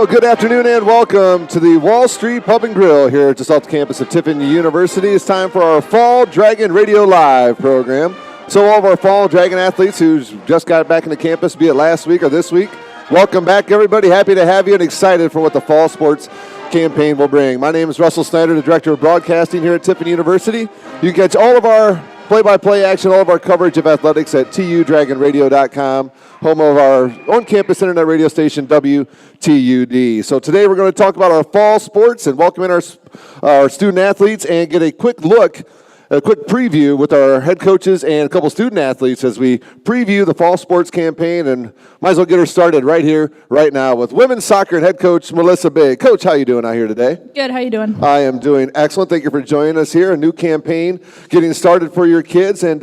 Well, good afternoon and welcome to the Wall Street Pub and Grill here just off the campus of Tiffin University. It's time for our Fall Dragon Radio Live program. So all of our Fall Dragon athletes who just got back into campus, be it last week or this week, welcome back, everybody. Happy to have you and excited for what the fall sports campaign will bring. My name is Russ Snyder, the Director of Broadcasting here at Tiffin University. You can catch all of our play-by-play action, all of our coverage of athletics at tudragonradio.com, home of our on-campus internet radio station, WTUD. So today we're going to talk about our fall sports and welcome in our student athletes and get a quick preview with our head coaches and a couple student athletes as we preview the fall sports campaign, and might as well get her started right here, right now with women's soccer and head coach Melissa Big. Coach, how you doing out here today? Good, how you doing? I am doing excellent. Thank you for joining us here. A new campaign getting started for your kids, and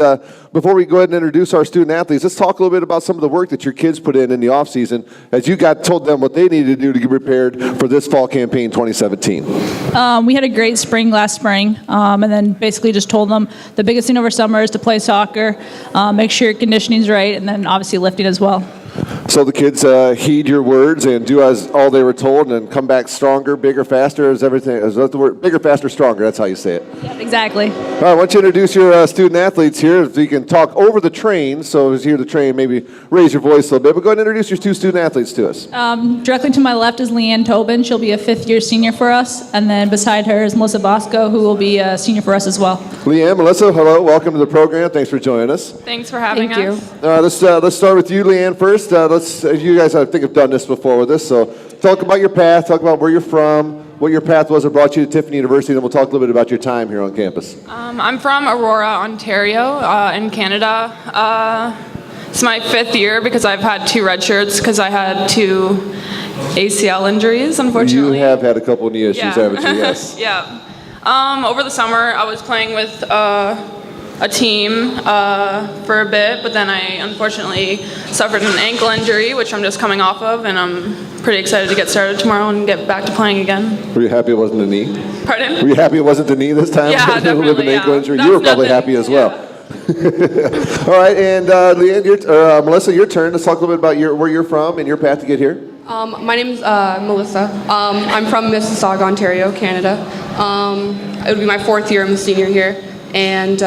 before we go ahead and introduce our student athletes, let's talk a little bit about some of the work that your kids put in the offseason as you told them what they needed to do to get prepared for this fall campaign 2017. We had a great spring last spring, and then basically just told them the biggest thing over summer is to play soccer, make sure your conditioning's right, and then obviously lifting as well. So the kids heed your words and do as all they were told and come back stronger, bigger, faster, is that the word? Bigger, faster, stronger, that's how you say it. Yeah, exactly. All right, why don't you introduce your student athletes here, if you can talk over the train, so as you hear the train, maybe raise your voice a little bit, but go ahead and introduce your two student athletes to us. Directly to my left is Leanne Tobin. She'll be a fifth-year senior for us, and then beside her is Melissa Bosco, who will be a senior for us as well. Leanne, Melissa, hello, welcome to the program. Thanks for joining us. Thanks for having Thank us. you. All right, let's start with you, Leanne, first. You guys, I think, have done this before with us, so talk about your path, talk about where you're from, what your path was that brought you to Tiffin University, and then we'll talk a little bit about your time here on campus. I'm from Aurora, Ontario, in Canada. It's my fifth year because I've had two red shirts because I had two ACL injuries, unfortunately. You have had a couple of knee issues, haven't you? Yes. Yeah. Over the summer, I was playing with a team for a bit, but then I unfortunately suffered an ankle injury, which I'm just coming off of, and I'm pretty excited to get started tomorrow and get back to playing again. Were you happy it wasn't the knee? Pardon? Were you happy it wasn't the knee this time? Yeah, definitely. With an ankle injury? That's You were probably nothing. happy as well. All right, and Leanne, Melissa, your turn. Let's talk a little bit about where you're from and your path to get here. My name's Melissa. I'm from Mississauga, Ontario, Canada. It would be my fourth year. I'm a senior here. And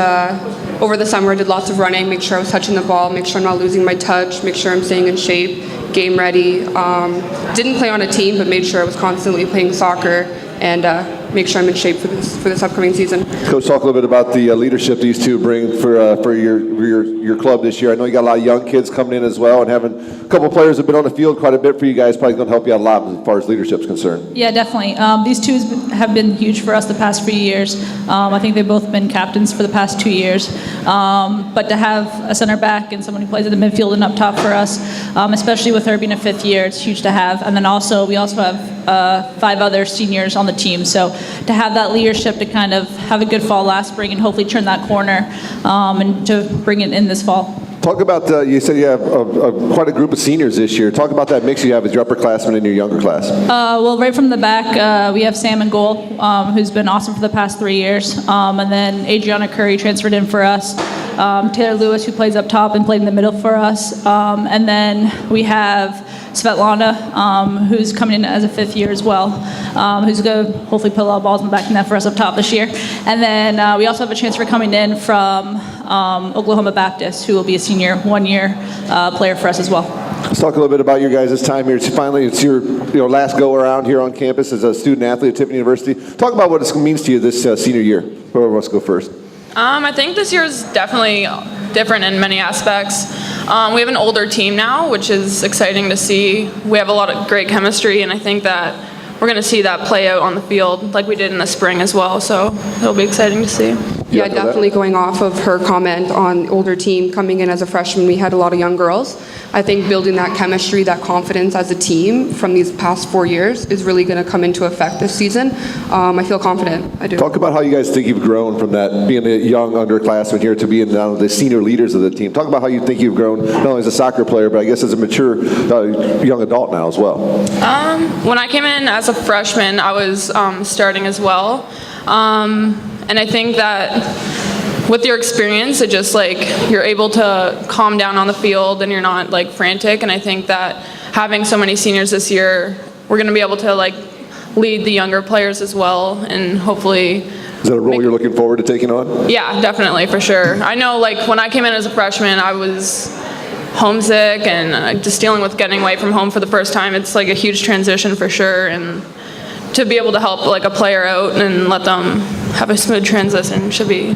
over the summer I did lots of running, make sure I was touching the ball, make sure I'm not losing my touch, make sure I'm staying in shape, game ready. Didn't play on a team, but made sure I was constantly playing soccer and make sure I'm in shape for this upcoming season. Coach, talk a little bit about the leadership these two bring for your club this year. I know you got a lot of young kids coming in as well, and having a couple of players that have been on the field quite a bit for you guys probably going to help you out a lot as far as leadership's concerned. Yeah, definitely. These two have been huge for us the past few years. I think they've both been captains for the past 2 years. But to have a center back and someone who plays at the midfield and up top for us, especially with her being a fifth year, it's huge to have. And then we also have 5 other seniors on the team. So to have that leadership to kind of have a good fall last spring and hopefully turn that corner and to bring it in this fall. Talk about, you said you have quite a group of seniors this year. Talk about that mix you have with your upperclassmen and your younger class. Well, right from the back, we have Sam in goal, who's been awesome for the past 3 years. And then Adriana Curry transferred in for us. Taylor Lewis, who plays up top and played in the middle for us. And then we have Svetlana, who's coming in as a fifth year as well, who's going to hopefully put a lot of balls in the back of the net for us up top this year. And then we also have a transfer coming in from Oklahoma Baptist, who will be a senior 1 year player for us as well. Let's talk a little bit about your guys' time here. It's your last go around here on campus as a student athlete at Tiffin University. Talk about what it means to you this senior year. Whoever wants to go first. I think this year is definitely different in many aspects. We have an older team now, which is exciting to see. We have a lot of great chemistry, and I think that we're going to see that play out on the field like we did in the spring as well, so it'll be exciting to see. Yeah, definitely going off of her comment on older team coming in as a freshman, we had a lot of young girls. I think building that chemistry, that confidence as a team from these past 4 years is really going to come into effect this season. I feel confident. I do. Talk about how you guys think you've grown from that, being a young underclassman here to being now the senior leaders of the team. Talk about how you think you've grown, not only as a soccer player, but I guess as a mature young adult now as well. When I came in as a freshman, I was starting as well. And I think that with your experience, it just you're able to calm down on the field and you're not frantic. And I think that having so many seniors this year we're going to be able to like lead the younger players as well, and hopefully. Is that a role you're looking forward to taking on? Yeah, definitely, for sure. I know, like, when I came in as a freshman, I was homesick and just dealing with getting away from home for the first time. It's like a huge transition for sure, and to be able to help like a player out and let them have a smooth transition should be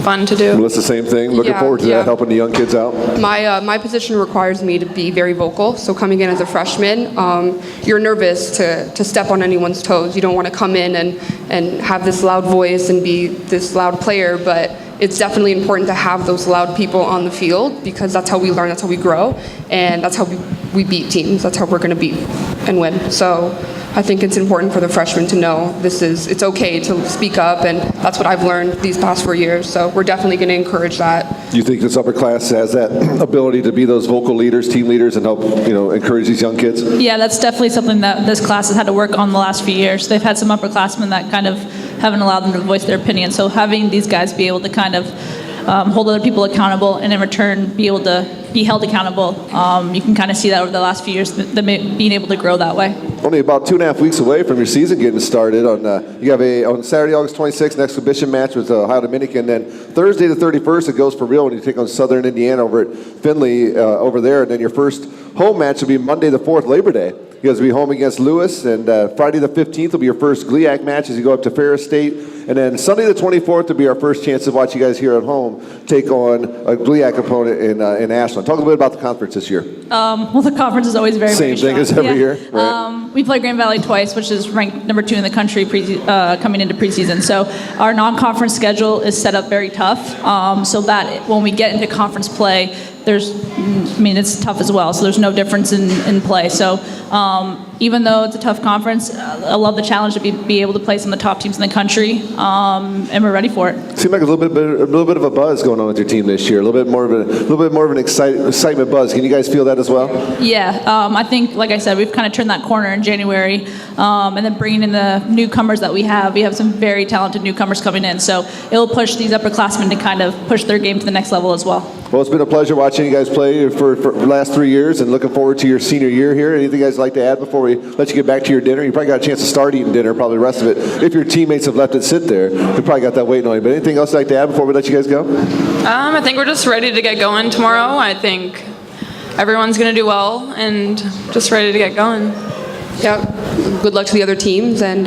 fun to do. Well, it's the same thing. Looking forward to that, helping the young kids out. My position requires me to be very vocal. So coming in as a freshman, you're nervous to step on anyone's toes. You don't want to come in and have this loud voice and be this loud player, but it's definitely important to have those loud people on the field because that's how we learn, that's how we grow, and that's how we beat teams. That's how we're going to beat and win. So I think it's important for the freshmen to know it's okay to speak up, and that's what I've learned these past 4 years. So we're definitely going to encourage that. Do you think this upper class has that ability to be those vocal leaders, team leaders, and help encourage these young kids? Yeah, that's definitely something that this class has had to work on the last few years. They've had some upperclassmen that kind of haven't allowed them to voice their opinion. So having these guys be able to kind of hold other people accountable, and in return be able to be held accountable. You can kind of see that over the last few years, them being able to grow that way. Only about 2.5 weeks away from your season getting started. You have on Saturday, August 26th, an exhibition match with Ohio Dominican. Then Thursday the 31st, it goes for real when you take on Southern Indiana over at Findlay over there. And then your first home match will be Monday the 4th, Labor Day. You guys will be home against Lewis, and Friday the 15th will be your first GLIAC match as you go up to Ferris State. And then Sunday the 24th will be our first chance to watch you guys here at home take on a GLIAC opponent in Ashland. Talk a little bit about the conference this year. Well, the conference is always very Same thing as every year, right? We play Grand Valley twice, which is ranked number 2 in the country coming into preseason. So our non-conference schedule is set up very tough, so that when we get into conference play, it's tough as well, so there's no difference in play. So even though it's a tough conference, I love the challenge to be able to play some of the top teams in the country, and we're ready for it. Seemed like a little bit of a buzz going on with your team this year. A little bit more of an excitement buzz. Can you guys feel that as well? Yeah, I think, like I said, we've kind of turned that corner in January, and then bringing in the newcomers that we have. We have some very talented newcomers coming in, so it'll push these upperclassmen to kind of push their game to the next level as well. Well, it's been a pleasure watching you guys play for the last 3 years, and looking forward to your senior year here. Anything you guys like to add before we let you get back to your dinner? You probably got a chance to start eating dinner, probably the rest of it. If your teammates have let it sit there, they probably got that waiting on you. But anything else you'd like to add before we let you guys go? I think we're just ready to get going tomorrow. I think everyone's going to do well, and just ready to get going. Yep. Good luck to the other teams, and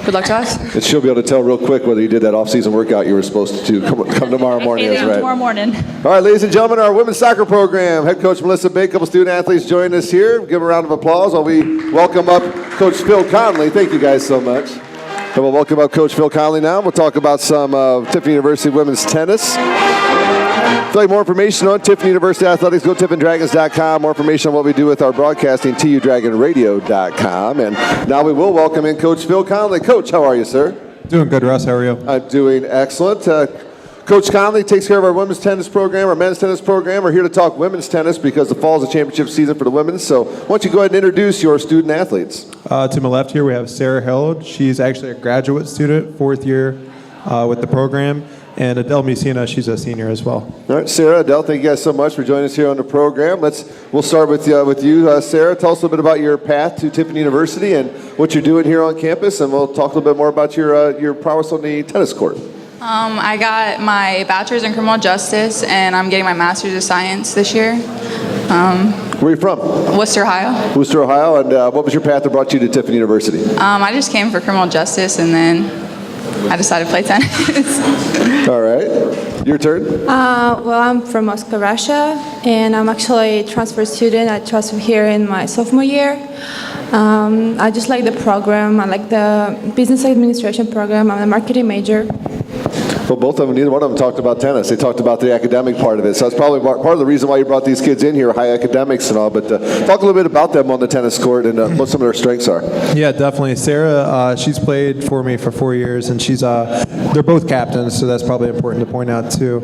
good luck to us. And she'll be able to tell real quick whether you did that off-season workout you were supposed to come tomorrow morning. 8 a.m. Right. tomorrow morning. All right, ladies and gentlemen, our women's soccer program. Head coach Melissa Bay, a couple student athletes joining us here. Give a round of applause while we welcome up Coach Phil Conley. Thank you guys so much. And we'll welcome up Coach Phil Conley now. We'll talk about some Tiffin University women's tennis. If you'd like more information on Tiffin University Athletics, go to tiffindragons.com. More information on what we do with our broadcasting, tudragonradio.com. And now we will welcome in Coach Phil Conley. Coach, how are you, sir? Doing good, Russ. How are you? I'm doing excellent. Coach Conley takes care of our women's tennis program, our men's tennis program. We're here to talk women's tennis because the fall is a championship season for the women. So why don't you go ahead and introduce your student athletes? To my left here, we have Sarah Held. She's actually a graduate student, 4th year with the program. And Adele Messina, she's a senior as well. All right, Sarah, Adele, thank you guys so much for joining us here on the program. We'll start with you, Sarah. Tell us a little bit about your path to Tiffin University and what you're doing here on campus, and we'll talk a little bit more about your prowess on the tennis court. I got my bachelor's in criminal justice, and I'm getting my master's of science this year. Where are you from? Worcester, Ohio. Worcester, Ohio. And what was your path that brought you to Tiffin University? I just came for criminal justice, and then I decided to play tennis. All right. Your turn. Well, I'm from Moscow, Russia, and I'm actually a transfer student. I transferred here in my sophomore year. I just like the program. I like the business administration program. I'm a marketing major. Well, both of them, neither one of them talked about tennis. They talked about the academic part of it. So that's probably part of the reason why you brought these kids in here, high academics and all. But talk a little bit about them on the tennis court and what some of their strengths are. Yeah, definitely. Sarah, she's played for me for 4 years, and they're both captains, so that's probably important to point out too.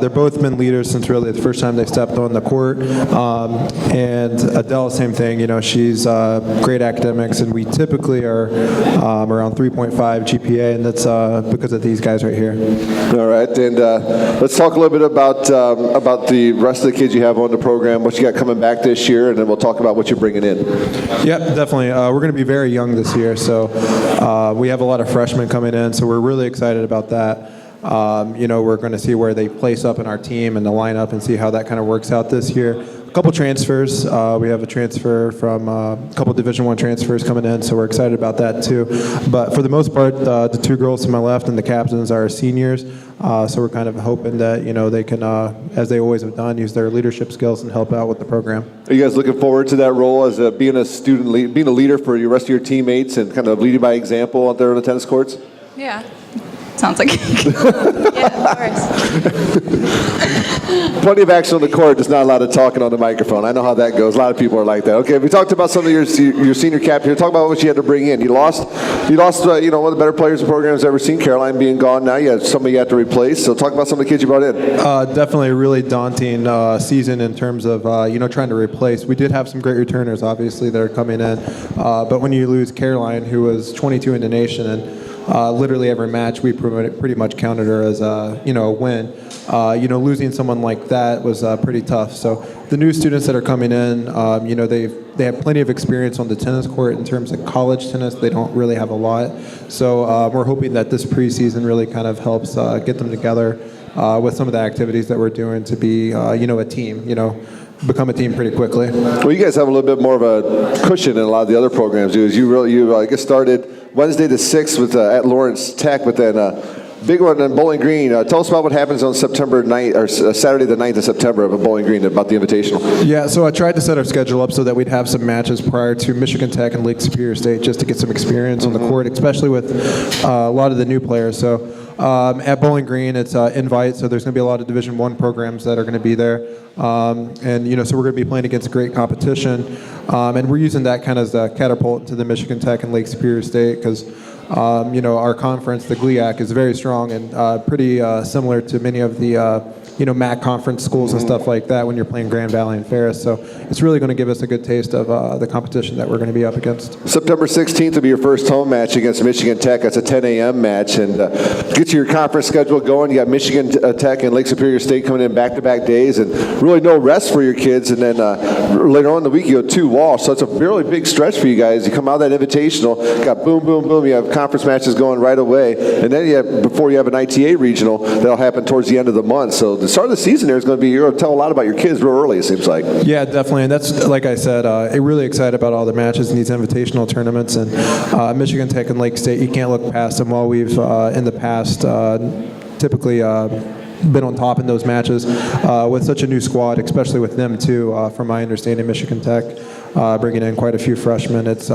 They're both been leaders since really the first time they stepped on the court. And Adele, same thing. She's great academics, and we typically are around 3.5 GPA, and that's because of these guys right here. year. All right, and let's talk a little bit about the rest of the kids you have on the program, what you got coming back this year, and then we'll talk about what you're bringing in. Yep, definitely. We're going to be very young this year, so we have a lot of freshmen coming in, so we're really excited about that. We're going to see where they place up in our team and the lineup and see how that kind of works out this year. A couple transfers. We have a transfer from a couple Division I transfers coming in, so we're excited about that too. But for the most part, the two girls to my left and the captains are seniors, so we're kind of hoping that they can, as they always have done, use their leadership skills and help out with the program. Are you guys looking forward to that role as being a student, being a leader for the rest of your teammates and kind of leading by example out there on the tennis courts? Yeah. Sounds like Yeah, of course. Plenty of action on the court, just not a lot of talking on the microphone. I know how that goes. A lot of people are like that. Okay, we talked about some of your senior captain here. Talk about what you had to bring in. You lost one of the better players the program's ever seen, Caroline being gone now. You had somebody you had to replace. So talk about some of the kids you brought in. Definitely a really daunting season in terms of, trying to replace. We did have some great returners, obviously, that are coming in. But when you lose Caroline, who was 22 in the nation, and literally every match we pretty much counted her as a win. Losing someone like that was pretty tough. So the new students that are coming in, they have plenty of experience on the tennis court in terms of college tennis. They don't really have a lot. So we're hoping that this preseason really kind of helps get them together with some of the activities that we're doing to be a team. Become a team pretty quickly. Well, you guys have a little bit more of a cushion than a lot of the other programs do. You get started Wednesday the 6th with at Lawrence Tech, but then big one in Bowling Green. Tell us about what happens on September 9th or Saturday the 9th of September of Bowling Green about the Invitational. Yeah, so I tried to set our schedule up so that we'd have some matches prior to Michigan Tech and Lake Superior State just to get some experience on the court, especially with a lot of the new players. So at Bowling Green, it's invite, so there's going to be a lot of Division I programs that are going to be there. So we're going to be playing against great competition. And we're using that kind of as a catapult to the Michigan Tech and Lake Superior State because our conference, the GLIAC, is very strong and pretty similar to many of the MAC conference schools and stuff like that when you're playing Grand Valley and Ferris. So it's really going to give us a good taste of the competition that we're going to be up against. September 16th will be your first home match against Michigan Tech. That's a 10 a.m. match. And get your conference schedule going. You got Michigan Tech and Lake Superior State coming in back-to-back days and really no rest for your kids. And then later on in the week, you go 2 Walsh. So it's a really big stretch for you guys. You come out of that Invitational, got boom, boom, boom. You have conference matches going right away. And then before you have an ITA regional, that'll happen towards the end of the month. So the start of the season there is going to be, you're going to tell a lot about your kids real early, it seems like. Yeah, definitely. And that's, like I said, I'm really excited about all the matches in these invitational tournaments. And Michigan Tech and Lake State, you can't look past them. While we've, in the past, typically been on top in those matches with such a new squad, especially with them, too, from my understanding, Michigan Tech, bringing in quite a few freshmen. It's,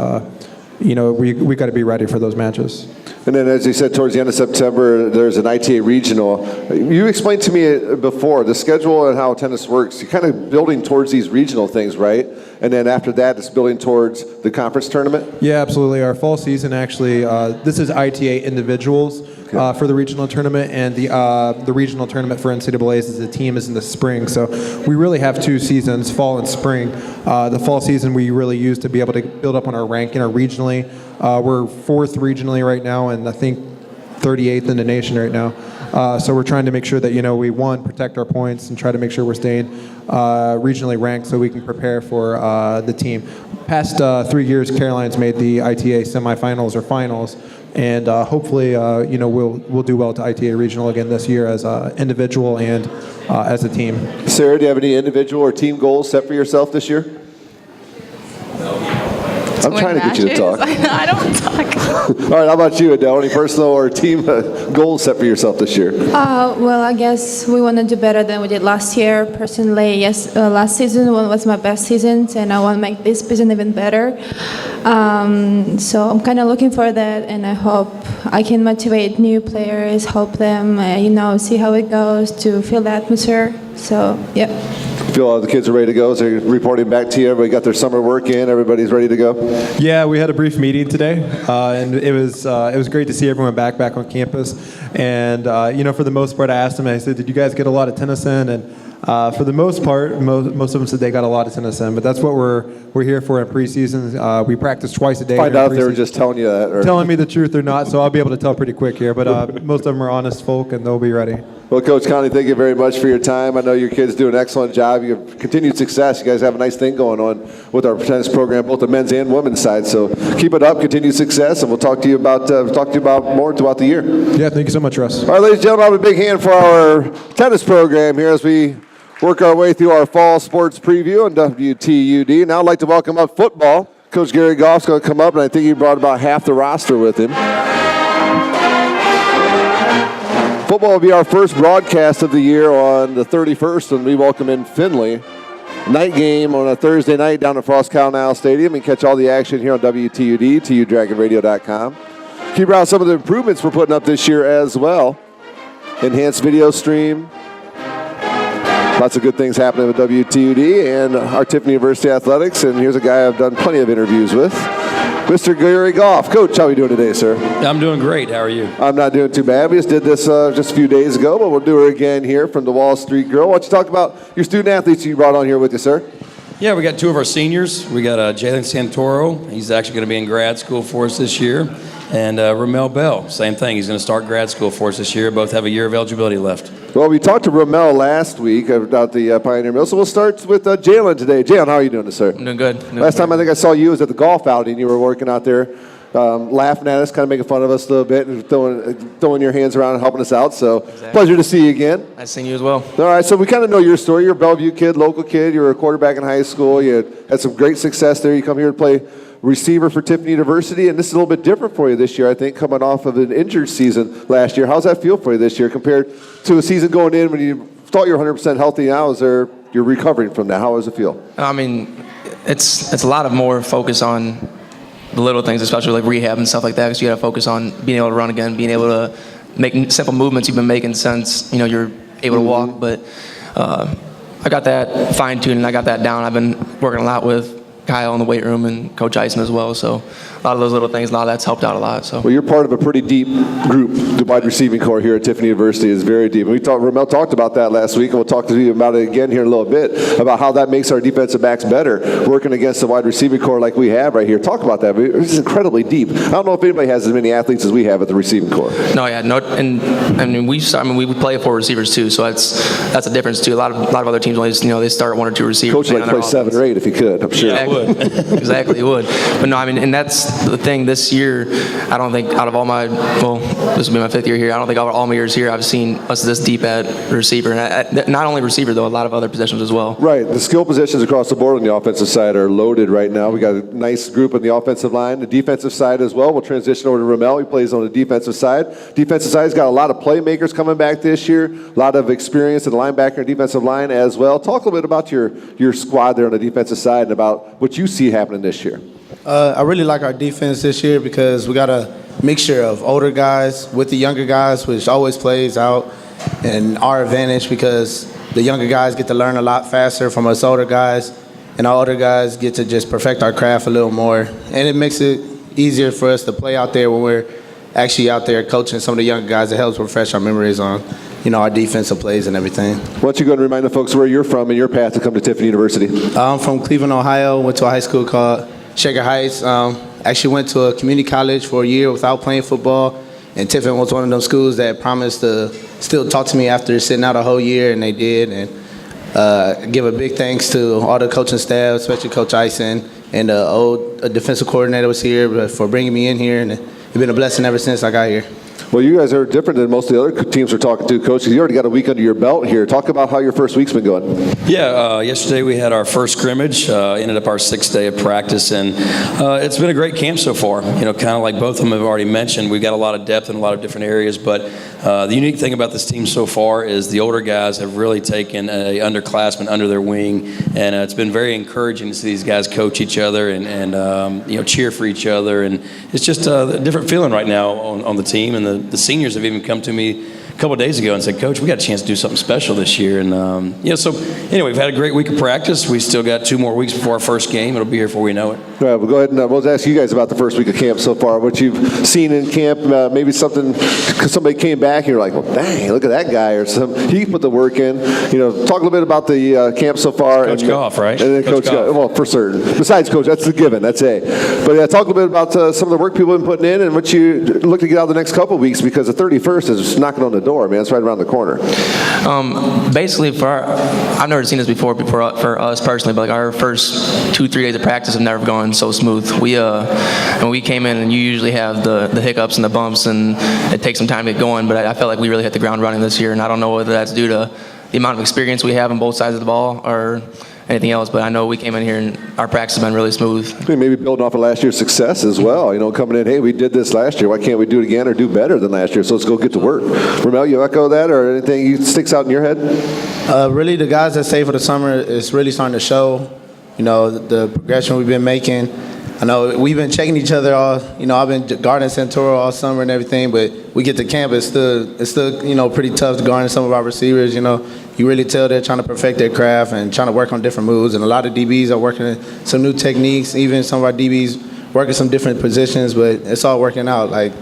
we got to be ready for those matches. And then, as you said, towards the end of September, there's an ITA regional. You explained to me before the schedule and how tennis works. You're kind of building towards these regional things, right? And then after that, it's building towards the conference tournament? Yeah, absolutely. Our fall season, actually, this is ITA individuals for the regional tournament, and the regional tournament for NCAAs as a team is in the spring. So we really have 2 seasons, fall and spring. The fall season we really use to be able to build up on our ranking, our regionally. We're 4th regionally right now, and I think 38th in the nation right now. So we're trying to make sure that, we, protect our points and try to make sure we're staying regionally ranked so we can prepare for the team. Past 3 years, Caroline's made the ITA semifinals or finals, and hopefully, we'll do well to ITA regional again this year as an individual and as a team. Sarah, do you have any individual or team goals set for yourself this year? I'm trying to get you to talk. I don't talk. All right, how about you, Adele? Any personal or team goals set for yourself this year? Well, I guess we want to do better than we did last year. Personally, yes, last season was my best season, and I want to make this season even better. So I'm kind of looking for that, and I hope I can motivate new players, help them, see how it goes, to feel the atmosphere. So, yeah. Feel all the kids are ready to go? So they're reporting back to you. Everybody got their summer work in. Everybody's ready to go. Yeah, we had a brief meeting today, and it was great to see everyone back on campus. And for the most part, I asked them. I said, "Did you guys get a lot of tennis in?" And For the most part, most of them said they got a lot of tennis in, but that's what we're here for in preseason. We practice twice a day. Find out if they were just telling you that. Or telling me the truth or not, so I'll be able to tell pretty quick here. But most of them are honest folk, and they'll be ready. Well, Coach Conley, thank you very much for your time. I know your kids do an excellent job. You have continued success. You guys have a nice thing going on with our tennis program, both the men's and women's side. So keep it up, continued success, and we'll talk to you about more throughout the year. Yeah, thank you so much, Russ. All right, ladies and gentlemen, I'll have a big hand for our tennis program here as we work our way through our fall sports preview on WTUD. Now I'd like to welcome up football. Coach Gary Goff's going to come up, and I think he brought about half the roster with him. Football will be our first broadcast of the year on the 31st when we welcome in Findlay. Night game on a Thursday night down at Frost Cow Stadium, and catch all the action here on WTUD, TUDragonRadio.com. Keep around some of the improvements we're putting up this year as well. Enhanced video stream. Lots of good things happening with WTUD and our Tiffin University Athletics. And here's a guy I've done plenty of interviews with, Mr. Gary Goff. Coach, how are you doing today, sir? I'm doing great. How are you? I'm not doing too bad. We just did this just a few days ago, but we'll do it again here from the Wall Street Grill. Why don't you talk about your student athletes you brought on here with you, sir? Yeah, we got two of our seniors. We got Jalen Santoro. He's actually going to be in grad school for us this year. And Ramel Bell, same thing. He's going to start grad school for us this year. Both have a year of eligibility left. Well, we talked to Ramel last week about the Pioneer Mill, so we'll start with Jalen today. Jalen, how are you doing, sir? I'm doing good. Last time I think I saw you was at the golf outing. You were working out there, laughing at us, kind of making fun of us a little bit, and throwing your hands around and helping us out. So Pleasure to see you again. Nice seeing you as well. All right, so we kind of know your story. You're a Bellevue kid, local kid. You were a quarterback in high school. You had some great success there. You come here to play receiver for Tiffin University, and this is a little bit different for you this year, I think, coming off of an injured season last year. How's that feel for you this year compared to a season going in when you thought you were 100% healthy? Now you're recovering from that. How does it feel? I mean, it's a lot of more focus on the little things, especially like rehab and stuff like that, because you got to focus on being able to run again, being able to make simple movements you've been making since you're able to walk. But I got that fine-tuned and I got that down. I've been working a lot with Kyle in the weight room and Coach Eisen as well. So a lot of those little things, a lot of that's helped out a lot. So. Well, you're part of a pretty deep group. The wide receiving core here at Tiffin University is very deep. Ramel talked about that last week, and we'll talk to you about it again here in a little bit, about how that makes our defensive backs better, working against the wide receiving core like we have right here. Talk about that. It's incredibly deep. I don't know if anybody has as many athletes as we have at the receiving core. No, yeah, no, and I mean we play 4 receivers too, so that's a difference too. A lot of other teams only they start 1 or 2 receivers. Coach would like play 7 or 8 if he could. I'm sure. Yeah, would. Exactly, it would. But no, I mean, and that's the thing this year. I don't think out of all this will be my 5th year here. I don't think out of all my years here I've seen us this deep at receiver. And not only receiver, though, a lot of other positions as well. Right. The skill positions across the board on the offensive side are loaded right now. We got a nice group on the offensive line. The defensive side as well. We'll transition over to Ramel. He plays on the defensive side. Defensive side's got a lot of playmakers coming back this year. A lot of experience in the linebacker and defensive line as well. Talk a little bit about your squad there on the defensive side and about what you see happening this year. I really like our defense this year because we got a mixture of older guys with the younger guys, which always plays out in our advantage because the younger guys get to learn a lot faster from us older guys, and our older guys get to just perfect our craft a little more. And it makes it easier for us to play out there when we're actually out there coaching some of the younger guys. It helps refresh our memories on our defensive plays and everything. Why don't you go and remind the folks where you're from and your path to come to Tiffin University? I'm from Cleveland, Ohio. Went to a high school called Shaker Heights. Actually went to a community college for a year without playing football. And Tiffin was one of those schools that promised to still talk to me after sitting out a whole year, and they did. And give a big thanks to all the coaching staff, especially Coach Eisen and the old defensive coordinator was here for bringing me in here. And it's been a blessing ever since I got here. Well, you guys are different than most of the other teams we're talking to, Coach. You already got a week under your belt here. Talk about how your first week's been going. Yeah, yesterday we had our first scrimmage, ended up our 6th day of practice, and it's been a great camp so far. Kind of like both of them have already mentioned, we've got a lot of depth in a lot of different areas, but the unique thing about this team so far is the older guys have really taken an underclassman under their wing, and it's been very encouraging to see these guys coach each other and cheer for each other, and it's just a different feeling right now on the team, and the seniors have even come couple of days ago and said, Coach, we got a chance to do something special this year. And, so anyway, we've had a great week of practice. We still got 2 more weeks before our first game. It'll be here before we know it. All right, well, go ahead and we'll ask you guys about the first week of camp so far, what you've seen in camp, maybe something, because somebody came back and you're like, well, dang, look at that guy, or he put the work in. Talk a little bit about the camp so far. Coach Goff, right? And then Coach Goff. Well, for certain. Besides Coach, that's the given, that's A. But yeah, talk a little bit about some of the work people have been putting in and what you look to get out the next couple of weeks, because the 31st is knocking on the door, man. It's right around the corner. Basically, I've never seen this before for us personally, but like our first 2-3 days of practice have never gone so smooth. When we came in, and you usually have the hiccups and the bumps, and it takes some time to get going, but I felt like we really hit the ground running this year, and I don't know whether that's due to the amount of experience we have on both sides of the ball or anything else, but I know we came in here and our practice has been really smooth. Maybe building off of last year's success as well. Coming in, hey, we did this last year. Why can't we do it again or do better than last year? So let's go get to work. Ramel, you echo that or anything sticks out in your head? Really, the guys that stay for the summer is really starting to show, the progression we've been making. I know we've been checking each other all, I've been guarding Santoro all summer and everything, but we get to camp, it's still pretty tough to guard some of our receivers, You really tell they're trying to perfect their craft and trying to work on different moves, and a lot of DBs are working some new techniques, even some of our DBs working some different positions, but it's all working out. Like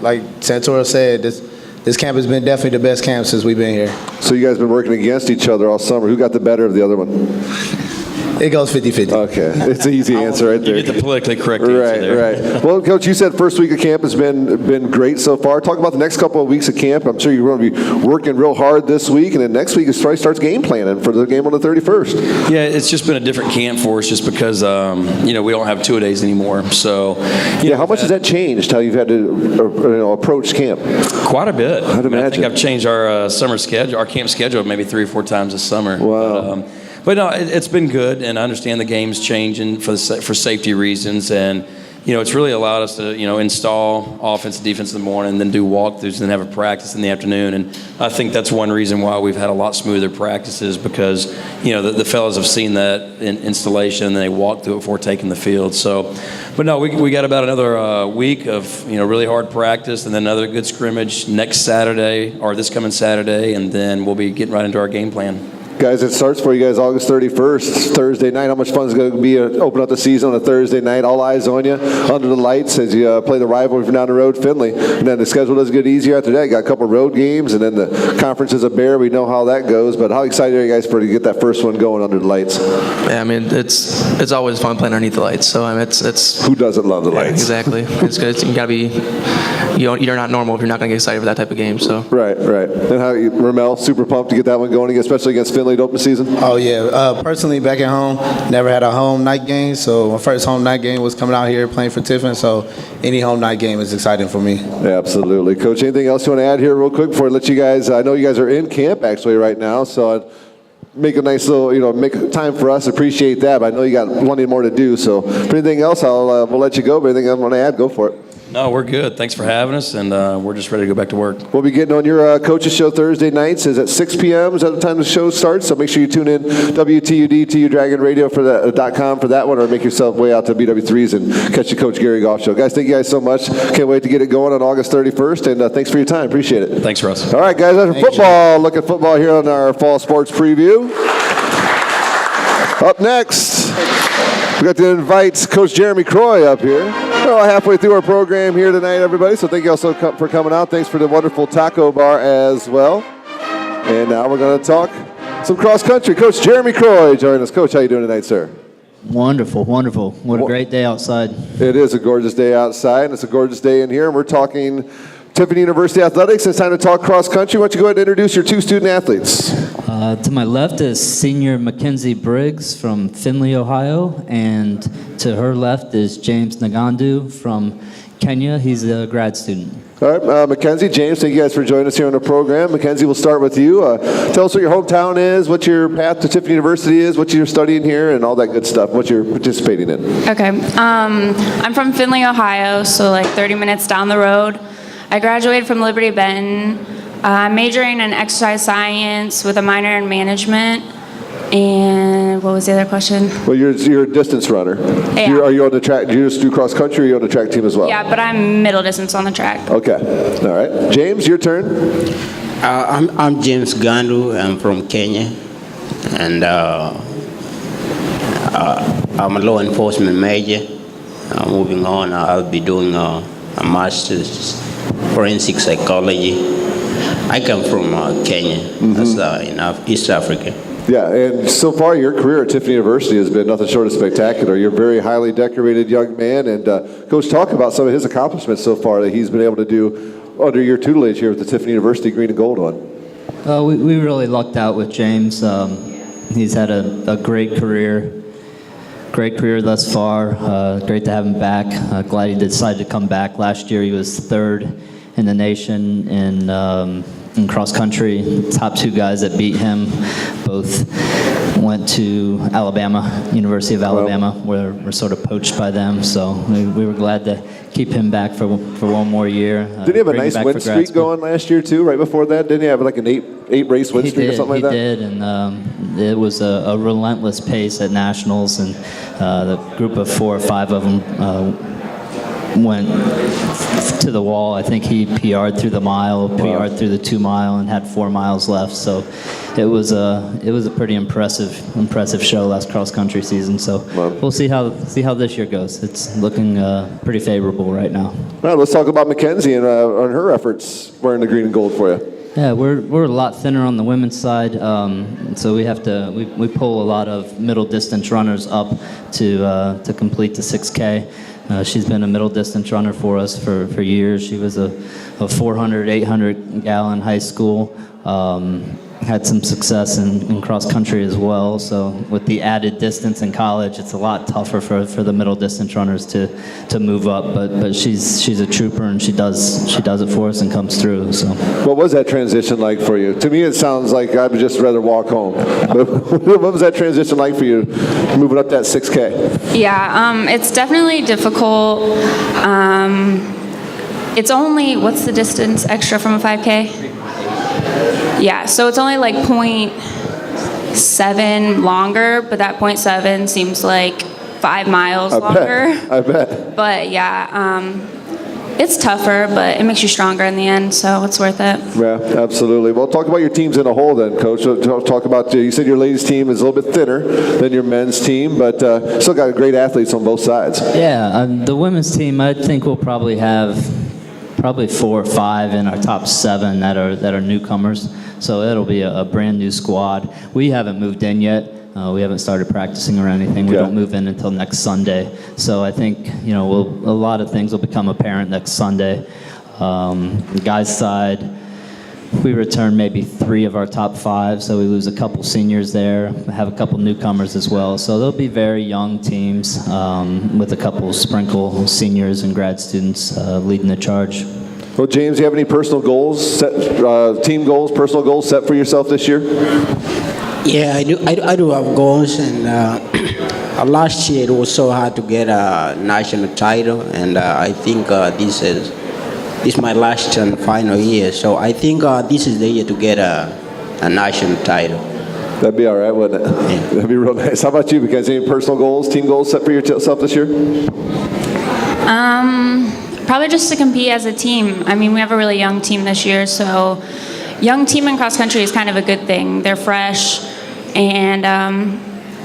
Santoro said, this camp has been definitely the best camp since we've been here. So you guys have been working against each other all summer. Who got the better of the other one? It goes 50-50. Okay, it's an easy answer right there. You get the politically correct answer there. Right. Well, Coach, you said first week of camp has been great so far. Talk about the next couple of weeks of camp. I'm sure you're going to be working real hard this week, and then next week starts game planning for the game on the 31st. Yeah, it's just been a different camp for us just because, we don't have 2-a-days anymore. So, how much has that changed, how you've had to approach camp? Quite a bit. I'd imagine. I think I've changed our summer schedule, our camp schedule maybe 3 or 4 times this summer. Wow. But no, it's been good, and I understand the game's changing for safety reasons, and it's really allowed us to install offense and defense in the morning, and then do walkthroughs and have a practice in the afternoon. And I think that's one reason why we've had a lot smoother practices, because the fellas have seen that in installation and they walk through it before taking the field. So, but no, we got about another week of really hard practice, and then another good scrimmage next Saturday or this coming Saturday, and then we'll be getting right into our game plan. Guys, it starts for you guys August 31st, Thursday night. How much fun is it going to be to open up the season on a Thursday night? All eyes on you, under the lights, as you play the rivalry from down the road, Findlay. And then the schedule does get easier after that. You got a couple of road games, and then the conference is a bear. We know how that goes. But how excited are you guys to get that first one going under the lights? Yeah, it's always fun playing underneath the lights. So it's who doesn't love the lights? Exactly. It's good. You got to be. You're not normal if you're not going to get excited for that type of game. So right. And how Ramel, super pumped to get that one going, especially against Findlay to open the season. Oh yeah. Personally, back at home, never had a home night game. So my first home night game was coming out here playing for Tiffin. So any home night game is exciting for me. Yeah, absolutely, Coach. Anything else you want to add here, real quick, before I let you guys? I know you guys are in camp actually right now, so I'd make a nice little, make time for us. Appreciate that. But I know you got plenty more to do. So for anything else, we'll let you go. But anything I want to add, go for it. No, we're good. Thanks for having us, and we're just ready to go back to work. We'll be getting on your coaches show Thursday nights. Is at 6 p.m. Is that the time the show starts? So make sure you tune in WTUD, TU Dragon Radio for that, .com for that one, or make yourself way out to BW3s and catch the Coach Gary Goff show. Guys, thank you guys so much. Can't wait to get it going on August 31st, and thanks for your time. Appreciate it. Thanks, Russ. All right, guys, after football, look at football here on our fall sports preview. Up next, we got to invite Coach Jeremy Croy up here. We're all halfway through our program here tonight, everybody, so thank you also for coming out. Thanks for the wonderful taco bar as well. And now we're going to talk some cross country. Coach Jeremy Croy joining us. Coach, how you doing tonight, sir? Wonderful. What a great day outside. It is a gorgeous day outside, and it's a gorgeous day in here, and we're talking Tiffin University athletics. It's time to talk cross country. Why don't you go ahead and introduce your 2 student athletes? To my left is senior Mackenzie Briggs from Findlay, Ohio, and to her left is James Nagandu from Kenya. He's a grad student. All right, Mackenzie, James, thank you guys for joining us here on the program. Mackenzie, we'll start with you. Tell us what your hometown is, what your path to Tiffin University is, what you're studying here, and all that good stuff, what you're participating in. Okay. I'm from Findlay, Ohio, so like 30 minutes down the road. I graduated from Liberty Benton. I'm majoring in exercise science with a minor in management. And what was the other question? Well, you're a distance runner. Yeah. Are you on the track? Do you just do cross country, or are you on the track team as well? Yeah, but I'm middle distance on the track. Okay. All right. James, your turn. I'm James Gandu. I'm from Kenya, and I'm a law enforcement major. Moving on, I'll be doing a master's forensic psychology. I come from Kenya, that's in East Africa. Yeah, and so far your career at Tiffin University has been nothing short of spectacular. You're a very highly decorated young man, and Coach, talk about some of his accomplishments so far that he's been able to do under your tutelage here at the Tiffin University Green and Gold one. We really lucked out with James. He's had a great career thus far. Great to have him back. Glad he decided to come back. Last year he was third in the nation in cross country. Top two guys that beat him both went to Alabama, University of Alabama, where we're sort of poached by them. So we were glad to keep him back for one more year. Did he have a nice win streak going last year too? Right before that, didn't he have like an eight race win streak or something like that? He did, and it was a relentless pace at nationals, and the group of 4 or 5 of them went to the wall. I think he PR'd through the mile, PR'd through the 2 mile, and had 4 miles left. So it was a pretty impressive show last cross country season. So we'll see how this year goes. It's looking pretty favorable right now. Well, let's talk about Mackenzie and on her efforts wearing the green and gold for you. Yeah, we're a lot thinner on the women's side, so we pull a lot of middle distance runners up to complete the 6K. She's been a middle distance runner for us for years. She was a 400, 800 gal in high school. Had some success in cross country as well. So with the added distance in college, it's a lot tougher for the middle distance runners to move up. But she's a trooper, and she does it for us and comes through. So what was that transition like for you? To me, it sounds like I'd just rather walk home. But what was that transition like for you, moving up that 6K? Yeah, it's definitely difficult. It's only, what's the distance extra from a 5K? Yeah, so it's only like 0.7 longer, but that 0.7 seems like 5 miles longer. I bet. But yeah, it's tougher, but it makes you stronger in the end, so it's worth it. Yeah, absolutely. Well, talk about your teams in a whole then, Coach. Talk about, you said your ladies' team is a little bit thinner than your men's team, but still got great athletes on both sides. Yeah, the women's team, I think we'll probably have 4 or 5 in our top 7 that are newcomers. So it'll be a brand new squad. We haven't moved in yet. We haven't started practicing or anything. We don't move in until next Sunday. So I think a lot of things will become apparent next Sunday. The guys' side, we return maybe 3 of our top 5, so we lose a couple seniors there. We have a couple newcomers as well. So they'll be very young teams with a couple sprinkle seniors and grad students leading the charge. Well, James, do you have any personal goals, team goals, personal goals set for yourself this year? Yeah, I do have goals, and last year it was so hard to get a national title, and I think this is my last and final year, so I think this is the year to get a national title. That'd be all right, wouldn't it? Yeah. That'd be real nice. How about you? Because any personal goals, team goals set for yourself this year? Probably just to compete as a team. I mean, we have a really young team this year, so young team in cross country is kind of a good thing. They're fresh, and I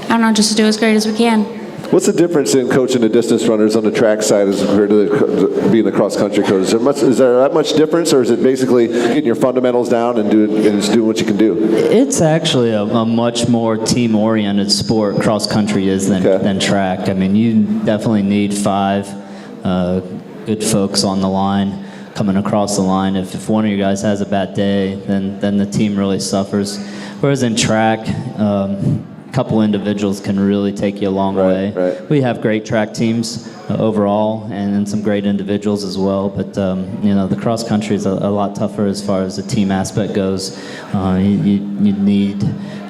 don't know, just to do as great as we can. What's the difference in coaching the distance runners on the track side as compared to being the cross country coach? Is there that much difference, or is it basically getting your fundamentals down and just doing what you can do? It's actually a much more team-oriented sport, cross country is than track. I mean, you definitely need 5 good folks on the line coming across the line. If one of you guys has a bad day, then the team really suffers. Whereas in track, a couple individuals can really take you a long way. Right. We have great track teams overall, and then some great individuals as well. But the cross country is a lot tougher as far as the team aspect goes. You need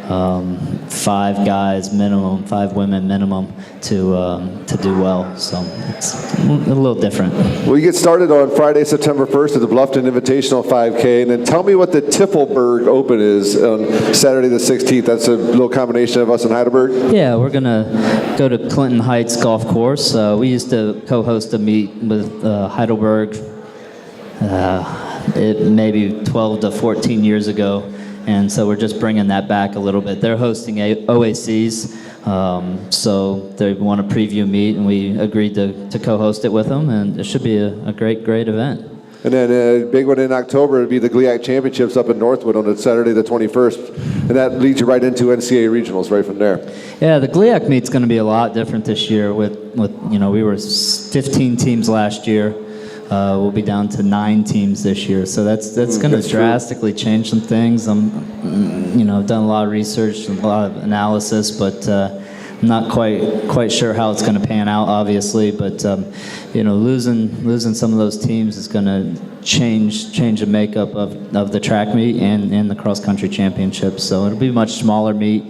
5 guys minimum, 5 women minimum to do well. So it's a little different. Well, you get started on Friday, September 1st at the Bluffton Invitational 5K, and then tell me what the Tiffelberg Open is on Saturday the 16th. That's a little combination of us in Heidelberg. Yeah, we're gonna go to Clinton Heights Golf Course. We used to co-host a meet with Heidelberg. maybe 12 to 14 years ago. And so we're just bringing that back a little bit. They're hosting OACs, so they want to preview meet, and we agreed to co-host it with them, and it should be a great event. And then a big one in October would be the GLIAC Championships up in Northwood on Saturday the 21st, and that leads you right into NCAA regionals right from there. Yeah, the GLIAC meet's going to be a lot different this year. With we were 15 teams last year. We'll be down to 9 teams this year, so that's going to drastically change some things. I've done a lot of research and a lot of analysis, but I'm not quite sure how it's going to pan out, obviously. But losing some of those teams is going to change the makeup of the track meet and the cross country championships. So it'll be a much smaller meet.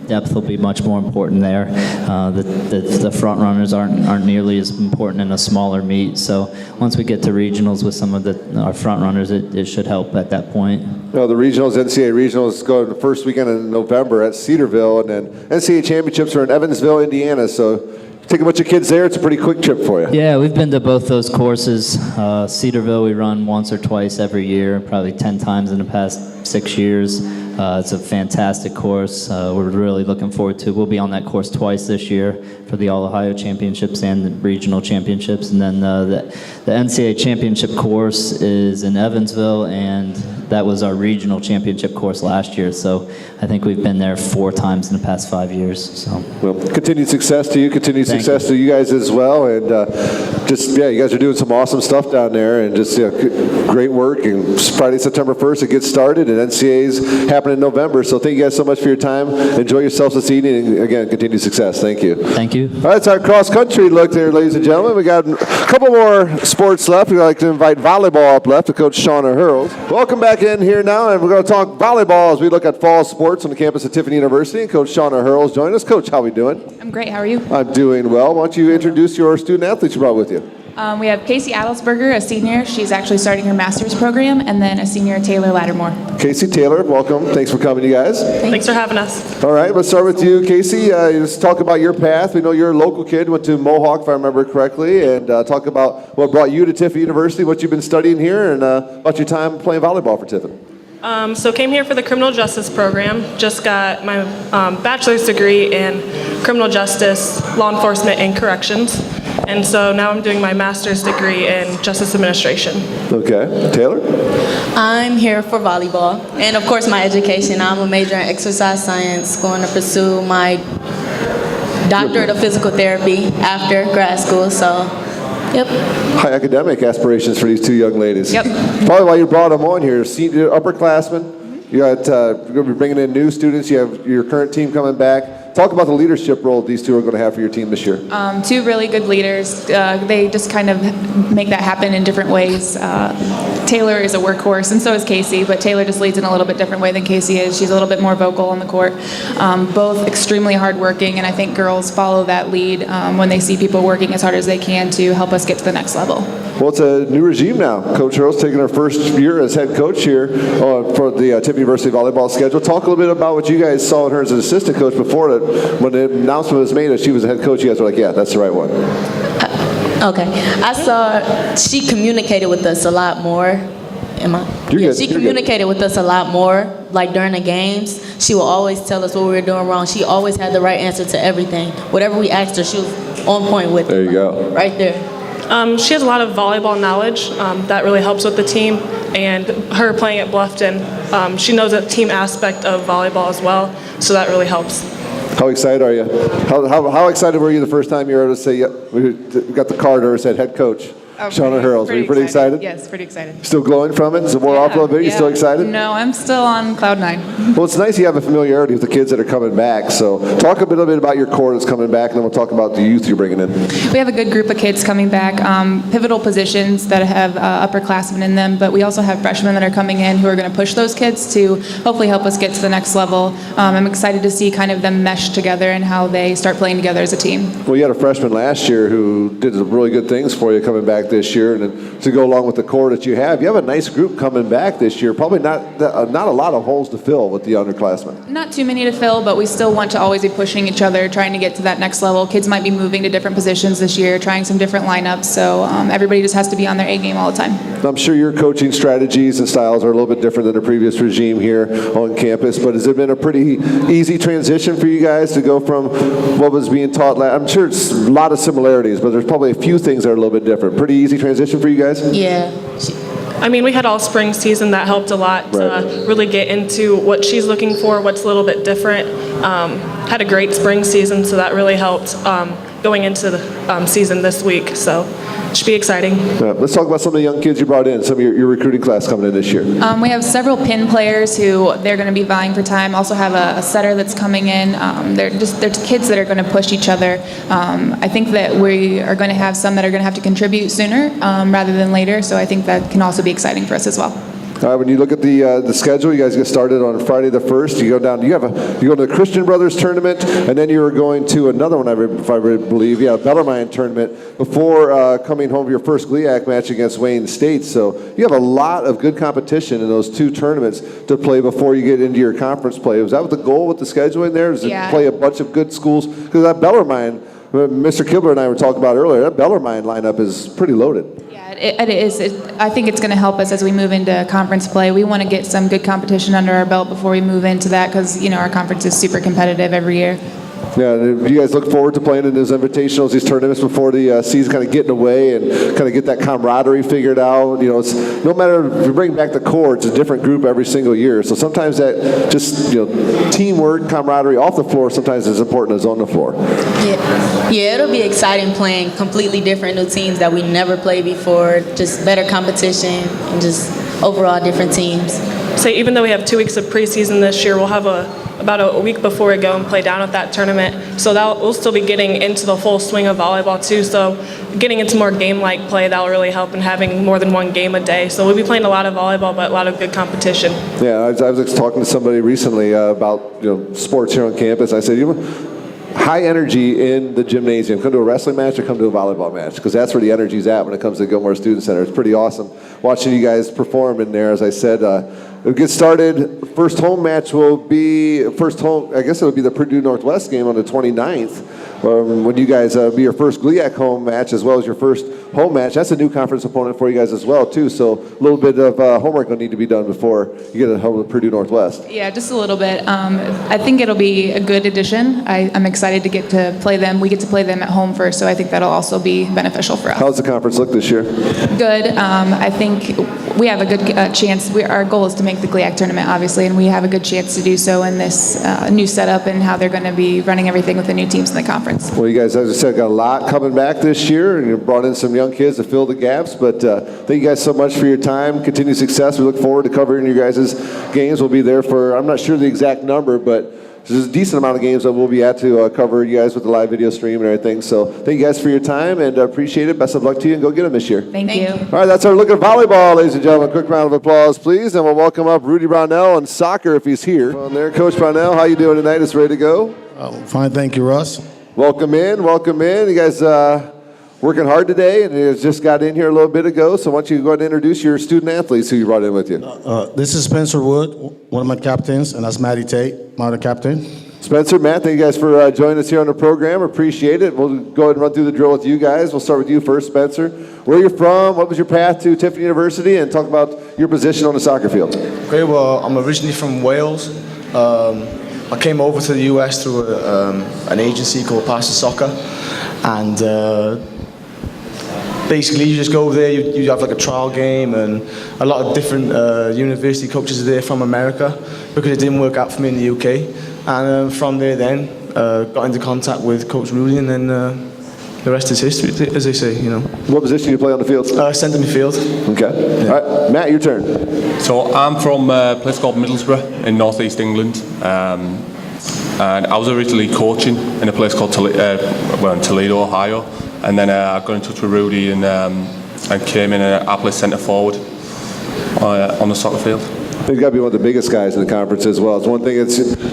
Depth will be much more important there. The front runners aren't nearly as important in a smaller meet. So once we get to regionals with some of our front runners, it should help at that point. The regionals, NCAA regionals, go the first weekend in November at Cedarville, and then NCAA championships are in Evansville, Indiana. So take a bunch of kids there. It's a pretty quick trip for you. Yeah, we've been to both those courses. Cedarville we run once or twice every year, probably 10 times in the past 6 years. It's a fantastic course. We're really looking forward to it. We'll be on that course twice this year for the All-Ohio Championships and the Regional Championships. And then the NCAA Championship course is in Evansville, and that was our Regional Championship course last year. So I think we've been there 4 times in the past 5 years. So well, continued success to you. Continued success to you guys as well. And you guys are doing some awesome stuff down there, and just great work. And Friday, September 1st, it gets started, and NCAA's happening in November. So thank you guys so much for your time. Enjoy yourselves this evening, and again, continued success. Thank you. Thank you. All right, it's our cross-country look there, ladies and gentlemen. We got a couple more sports left. We'd like to invite volleyball up left to Coach Shauna Hurls. Welcome back in here now, and we're going to talk volleyball as we look at fall sports on the campus of Tiffin University. And Coach Shauna Hurls joined us. Coach, how are we doing? I'm great. How are you? I'm doing well. Why don't you introduce your student athletes you brought with you? We have Casey Adelsberger, a senior. She's actually starting her master's program, and then a senior, Taylor Lattimore. Casey, Taylor, welcome. Thanks for coming, you guys. Thanks for having us. All right, let's start with you, Casey. Let's talk about your path. We know you're a local kid, went to Mohawk, if I remember correctly, and talk about what brought you to Tiffin University, what you've been studying here, and about your time playing volleyball for Tiffin. So came here for the criminal justice program. Just got my bachelor's degree in criminal justice, law enforcement, and corrections. And so now I'm doing my master's degree in justice administration. Okay. Taylor? I'm here for volleyball and, of course, my education. I'm a major in exercise science, going to pursue my doctorate of physical therapy after grad school. So, yep. High academic aspirations for these two young ladies. Yep. Probably why you brought them on here. Senior, upperclassmen. You got, you're going to be bringing in new students. You have your current team coming back. Talk about the leadership role these two are going to have for your team this year. 2 really good leaders. They just kind of make that happen in different ways. Taylor is a workhorse, and so is Casey, but Taylor just leads in a little bit different way than Casey is. She's a little bit more vocal on the court. Both extremely hardworking, and I think girls follow that lead when they see people working as hard as they can to help us get to the next level. Well, it's a new regime now. Coach Hurls taking her first year as head coach here for the Tiffin University volleyball schedule. Talk a little bit about what you guys saw in her as an assistant coach before that. When the announcement was made that she was the head coach, you guys were like, yeah, that's the right one. Okay. I saw she communicated with us a lot more. She communicated with us a lot more, like during the games. She will always tell us what we were doing wrong. She always had the right answer to everything. Whatever we asked her, she was on point with it. There you go. Right there. She has a lot of volleyball knowledge that really helps with the team, and her playing at Bluffton, she knows the team aspect of volleyball as well, so that really helps. How excited are you? How excited were you the first time you were able to say, yeah, we got the card or said head coach? Shauna Hurls, were you pretty excited? Yes, pretty excited. Still glowing from it? Is it more off a little bit? You still excited? No, I'm still on cloud 9. Well, it's nice you have a familiarity with the kids that are coming back. So talk a little bit about your core that's coming back, and then we'll talk about the youth you're bringing in. We have a good group of kids coming back, pivotal positions that have upperclassmen in them, but we also have freshmen that are coming in who are going to push those kids to hopefully help us get to the next level. I'm excited to see kind of them mesh together and how they start playing together as a team. Well, you had a freshman last year who did some really good things for you coming back this year, and then to go along with the core that you have a nice group coming back this year. Probably not a lot of holes to fill with the underclassmen. Not too many to fill, but we still want to always be pushing each other, trying to get to that next level. Kids might be moving to different positions this year, trying some different lineups, so everybody just has to be on their A game all the time. I'm sure your coaching strategies and styles are a little bit different than the previous regime here on campus, but has it been a pretty easy transition for you guys to go from what was being taught I'm sure it's a lot of similarities, but there's probably a few things that are a little bit different. Pretty easy transition for you guys? Yeah. I mean, we had all spring season. That helped a lot to really get into what she's looking for, what's a little bit different. Had a great spring season, so that really helped going into the season this week. So it should be exciting. Let's talk about some of the young kids you brought in, some of your recruiting class coming in this year. We have several pin players who they're going to be vying for time. Also have a setter that's coming in. They're kids that are going to push each other. I think that we are going to have some that are going to have to contribute sooner rather than later. So I think that can also be exciting for us as well. When you look at the schedule, you guys get started on Friday the 1st. You go down. You go to the Christian Brothers tournament, and then you are going to another one. If I believe, a Bellarmine tournament before coming home for your first GLIAC match against Wayne State. So you have a lot of good competition in those two tournaments to play before you get into your conference play. Was that what the goal with the scheduling there? Is to play a bunch of good schools? Because that Bellarmine, Mr. Kibler and I were talking about earlier, that Bellarmine lineup is pretty loaded. It is. I think it's going to help us as we move into conference play. We want to get some good competition under our belt before we move into that because, our conference is super competitive every year. Yeah, do you guys look forward to playing in those invitationals, these tournaments before the season kind of getting away and kind of get that camaraderie figured out? It's no matter if you bring back the core, it's a different group every single year. So sometimes that just, teamwork, camaraderie off the floor sometimes is important as on the floor. Yeah, it'll be exciting playing completely different new teams that we never played before, just better competition and just overall different teams. So even though we have 2 weeks of preseason this year, we'll have about a week before we go and play down at that tournament. So we'll still be getting into the full swing of volleyball too. So getting into more game-like play, that'll really help in having more than one game a day. So we'll be playing a lot of volleyball, but a lot of good competition. Yeah, I was talking to somebody recently about sports here on campus. I said, high energy in the gymnasium. Come to a wrestling match or come to a volleyball match, because that's where the energy's at when it comes to Gilmore Student Center. It's pretty awesome watching you guys perform in there. As I said, we'll get started. First home match will be I guess it'll be the Purdue Northwest game on the 29th. When you guys be your first GLIAC home match as well as your first home match. That's a new conference opponent for you guys as well too. So a little bit of homework will need to be done before you get at home with Purdue Northwest. Yeah, just a little bit. I think it'll be a good addition. I'm excited to get to play them. We get to play them at home first, so I think that'll also be beneficial for us. How's the conference look this year? Good. I think we have a good chance. Our goal is to make the GLIAC tournament, obviously, and we have a good chance to do so in this new setup and how they're going to be running everything with the new teams in the conference. Well, you guys, as I said, got a lot coming back this year, and you brought in some young kids to fill the gaps. But thank you guys so much for your time. Continued success. We look forward to covering your guys' games. We'll be there for, I'm not sure the exact number, but there's a decent amount of games that we'll be at to cover you guys with the live video stream and everything. So thank you guys for your time, and appreciate it. Best of luck to you, and go get them this year. Thank you. All right, that's our look at volleyball, ladies and gentlemen. Quick round of applause, please. And we'll welcome up Rudy Brownell and soccer if he's here. On there, Coach Brownell, how you doing tonight? It's ready to go? Fine, thank you, Russ. Welcome in, welcome in. You guys working hard today, and you just got in here a little bit ago. So why don't you go ahead and introduce your student athletes who you brought in with you. This is Spencer Wood, one of my captains, and that's Maddie Tate, my other captain. Spencer, Matt, thank you guys for joining us here on the program. Appreciate it. We'll go ahead and run through the drill with you guys. We'll start with you first, Spencer. Where you're from, what was your path to Tiffin University, and talk about your position on the soccer field. Okay, well, I'm originally from Wales. I came over to the US through an agency called Pastor Soccer, and basically you just go over there, you have like a trial game, and a lot of different university coaches are there from America, because it didn't work out for me in the UK. And from there then, got into contact with Coach Rudy, and then the rest is history, as they say, What position do you play on the field? Centre midfield. Okay. Yeah. All right, Matt, your turn. So I'm from a place called Middlesbrough in northeast England. And I was originally coaching in a place called in Toledo, Ohio. And then I got in touch with Rudy and came in and I play centre forward on the soccer field. He's got to be one of the biggest guys in the conference as well. It's one thing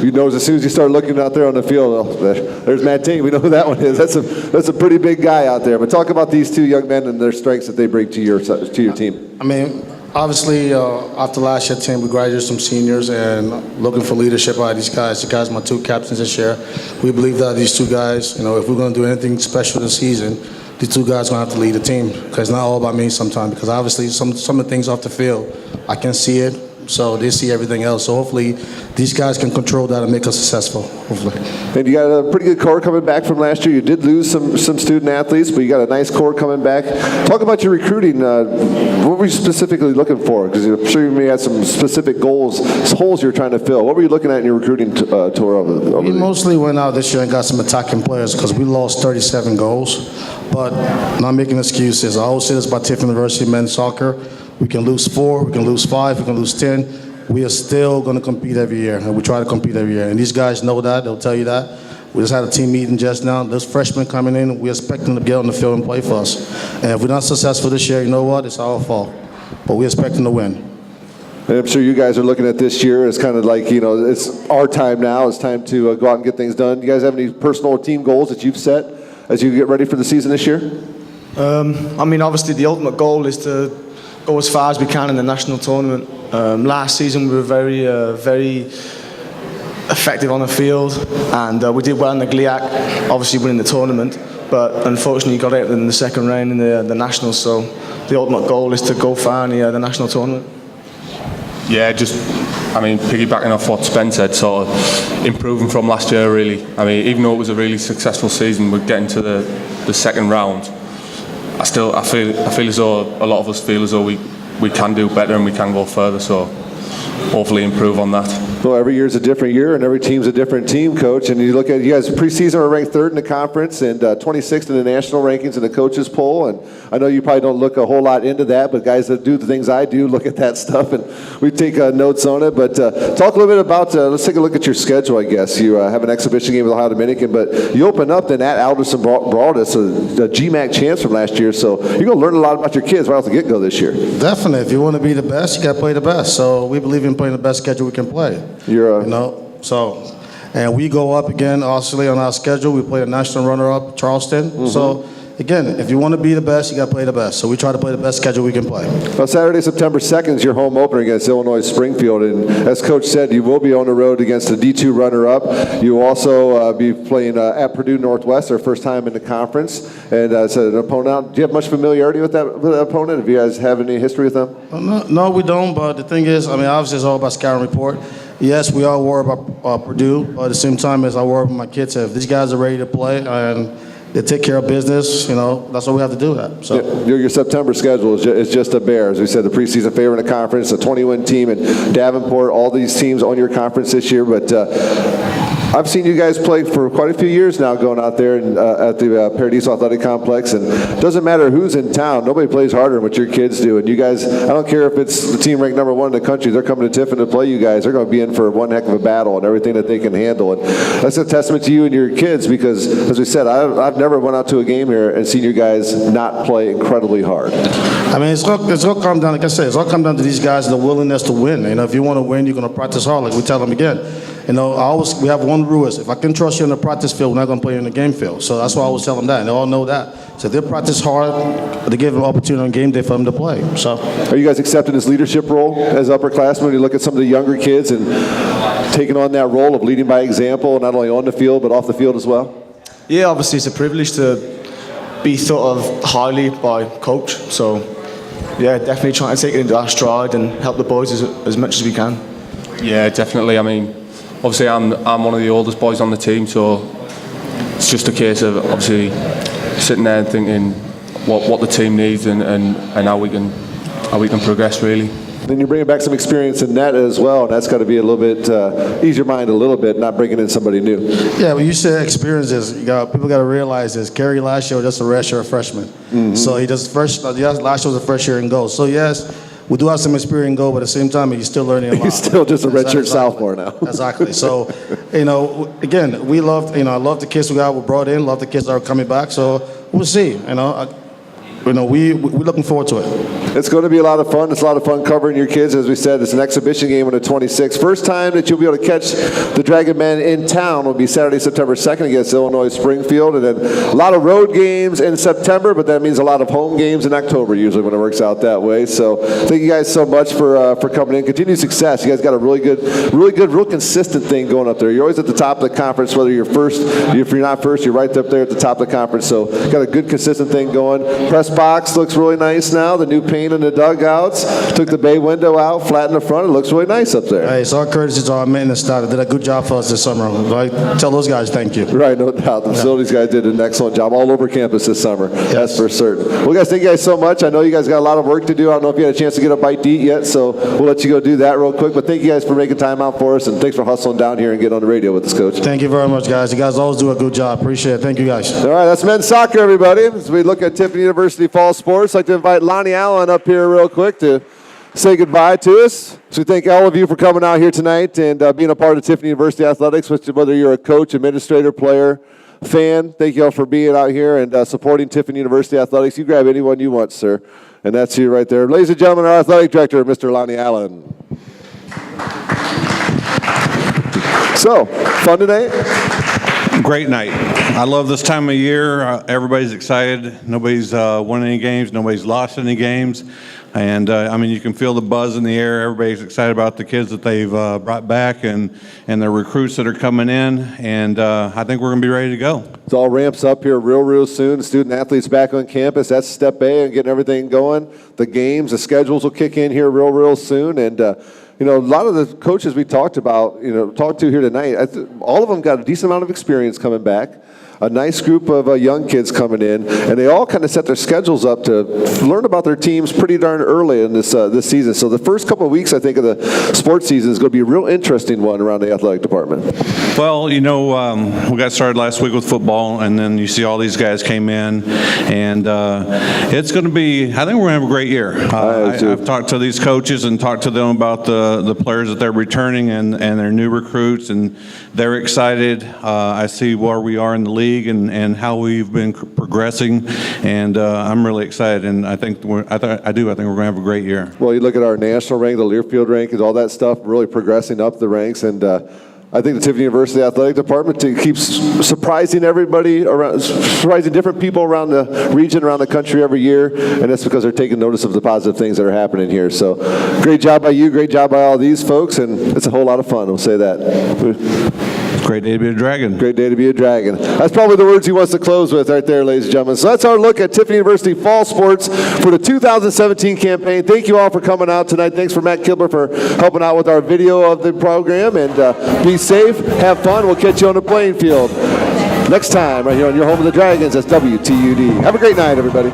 you know as soon as you start looking out there on the field, there's Matt Ting. We know who that one is. That's a pretty big guy out there. But talk about these two young men and their strengths that they bring to your team. I mean, obviously, after last year's team, we graduated some seniors and looking for leadership out of these guys. The guys are my two captains this year. We believe that these two guys, if we're going to do anything special this season, these two guys are going to have to lead the team because it's not all about me sometimes. Because obviously, some of the things off the field, I can see it. So they see everything else. So hopefully these guys can control that and make us successful, hopefully. And you got a pretty good core coming back from last year. You did lose some student athletes, but you got a nice core coming back. Talk about your recruiting. What were you specifically looking for? Because I'm sure you may have some specific goals, holes you're trying to fill. What were you looking at in your recruiting tour over We mostly went out this year and got some attacking players because we lost 37 goals. But not making excuses. I always say this about Tiffin University men's soccer. We can lose 4, we can lose 5, we can lose 10. We are still going to compete every year, and we try to compete every year. And these guys know that. They'll tell you that. We just had a team meeting just now. Those freshmen coming in, we expect them to get on the field and play for us. And if we're not successful this year, you know what? It's our fault. But we expect them to win. And I'm sure you guys are looking at this year as kind of like, it's our time now. It's time to go out and get things done. Do you guys have any personal or team goals that you've set as you get ready for the season this year? I mean, obviously the ultimate goal is to go as far as we can in the national tournament. Last season we were very effective on the field, and we did well in the GLIAC, obviously winning the tournament, but unfortunately got out in the second round in the nationals, so the ultimate goal is to go far in the national tournament. Yeah, piggybacking off what Spen said, sort of improving from last year really. I mean, even though it was a really successful season, we're getting to the second round. I feel as though a lot of us feel as though we can do better and we can go further, so hopefully improve on that. Well, every year's a different year and every team's a different team, Coach. And you look at, you guys preseason are ranked 3rd in the conference and 26th in the national rankings in the coaches poll. And I know you probably don't look a whole lot into that, but guys that do the things I do look at that stuff and we take notes on it. But talk a little bit about, let's take a look at your schedule, I guess. You have an exhibition game with Ohio Dominican, but you open up then at Alderson Broadus, the GMAC champs from last year. So you're going to learn a lot about your kids right off the get-go this year. Definitely. If you want to be the best, you got to play the best. So we believe in playing the best schedule we can play. And we go up again, obviously, on our schedule. We play a national runner-up, Charleston. Mm-hmm. So, again, if you want to be the best, you got to play the best. So we try to play the best schedule we can play. Well, Saturday, September 2nd is your home opener against Illinois Springfield. And as Coach said, you will be on the road against the D2 runner-up. You will also be playing at Purdue Northwest, their first time in the conference. And as an opponent, do you have much familiarity with that opponent? Have you guys have any history with them? No, we don't. But the thing is, obviously it's all about scouting report. Yes, we all worry about Purdue, but at the same time as I worry about my kids, if these guys are ready to play and they take care of business, that's what we have to do that. So your September schedule is just a bear. As we said, the preseason favorite in the conference, a 20-win team in Davenport, all these teams on your conference this year. But I've seen you guys play for quite a few years now going out there and, at the Paradiso Athletic Complex. And it doesn't matter who's in town. Nobody plays harder than what your kids do. And you guys, I don't care if it's the team ranked number 1 in the country. They're coming to Tiffin to play you guys. They're going to be in for one heck of a battle and everything that they can handle. And that's a testament to you and your kids because, as we said, I've never went out to a game here and seen you guys not play incredibly hard. It's all come down, like I said, it's all come down to these guys, the willingness to win. If you want to win, you're going to practice hard, like we tell them again. We have one rule is if I can trust you in the practice field, we're not going to play you in the game field. So that's why I always tell them that, and they all know that. So if they practice hard, they give them an opportunity on game day for them to play. So, are you guys accepting this leadership role as upperclassmen when you look at some of the younger kids and taking on that role of leading by example, not only on the field but off the field as well? Yeah, obviously it's a privilege to be thought of highly by coach. So, yeah, definitely trying to take it into our stride and help the boys as much as we can. Yeah, definitely. Obviously, I'm one of the oldest boys on the team, so it's just a case of obviously sitting there and thinking what the team needs and how we can progress really. Then you're bringing back some experience in that as well, and that's got to be a little bit ease your mind a little bit, not bringing in somebody new. Yeah, when you say experiences, people got to realize this. Kerry last year was just a redshirt freshman, so he just last year was a first year in goal. So yes. We do have some experience in goal, but at the same time, he's still learning a lot. He's still just a redshirt sophomore now. Exactly. So, again, we love, I love the kids we brought in, love the kids that are coming back. So we'll see. we're looking forward to it. It's going to be a lot of fun. It's a lot of fun covering your kids. As we said, it's an exhibition game on the 26th. First time that you'll be able to catch the Dragon Men in town will be Saturday, September 2nd against Illinois Springfield. And then a lot of road games in September, but that means a lot of home games in October usually when it works out that way. So thank you guys so much for coming in. Continued success. You guys got a really good, real consistent thing going up there. You're always at the top of the conference, whether you're first. If you're not first, you're right up there at the top of the conference. So got a good, consistent thing going. Press box looks really nice now. The new paint in the dugouts. Took the bay window out, flattened the front. It looks really nice up there. Hey, it's all courtesy to our maintenance staff. They did a good job for us this summer. Right? Tell those guys thank you. Right, no doubt. The facilities guys did an excellent job all over campus this summer. Yes. That's for certain. Well, guys, thank you guys so much. I know you guys got a lot of work to do. I don't know if you had a chance to get a bite to eat yet, so we'll let you go do that real quick. But thank you guys for making time out for us, and thanks for hustling down here and getting on the radio with us, Coach. Thank you very much, guys. You guys always do a good job. Appreciate it. Thank you, guys. All right, that's men's soccer, everybody. As we look at Tiffin University fall sports, I'd like to invite Lonnie Allen up here real quick to say goodbye to us. So we thank all of you for coming out here tonight and being a part of Tiffin University Athletics, whether you're a coach, administrator, player, fan. Thank you all for being out here and supporting Tiffin University Athletics. You grab anyone you want, sir. And that's you right there. Ladies and gentlemen, our athletic director, Mr. Lonnie Allen. So, fun today? Great night. I love this time of year. Everybody's excited. Nobody's won any games. Nobody's lost any games. And, you can feel the buzz in the air. Everybody's excited about the kids that they've brought back and the recruits that are coming in. And I think we're going to be ready to go. It all ramps up here real soon. Student athletes back on campus. That's step A and getting everything going. The games, the schedules will kick in here real soon. And, a lot of the coaches we talked to here tonight, all of them got a decent amount of experience coming back. A nice group of young kids coming in, and they all kind of set their schedules up to learn about their teams pretty darn early in this season. So the first couple of weeks, I think, of the sports season is going to be a real interesting one around the athletic department. Well, we got started last week with football, and then you see all these guys came in, and it's going to be, I think we're going to have a great year. I've talked to these coaches and talked to them about the players that they're returning and their new recruits, and they're excited. I see where we are in the league and how we've been progressing, and I'm really excited, and I think we're going to have a great year. Well, you look at our national rank, the Learfield rankings, all that stuff, really progressing up the ranks, and I think the Tiffin University Athletic Department keeps surprising everybody around, surprising different people around the region, around the country every year, and that's because they're taking notice of the positive things that are happening here. So great job by you, great job by all these folks, and it's a whole lot of fun, we'll say that. Great day to be a Dragon. Great day to be a Dragon. That's probably the words he wants to close with right there, ladies and gentlemen. So that's our look at Tiffin University fall sports for the 2017 campaign. Thank you all for coming out tonight. Thanks for Matt Kibler for helping out with our video of the program. And be safe, have fun. We'll catch you on the playing field next time right here on your home of the Dragons. That's WTUD. Have a great night, everybody.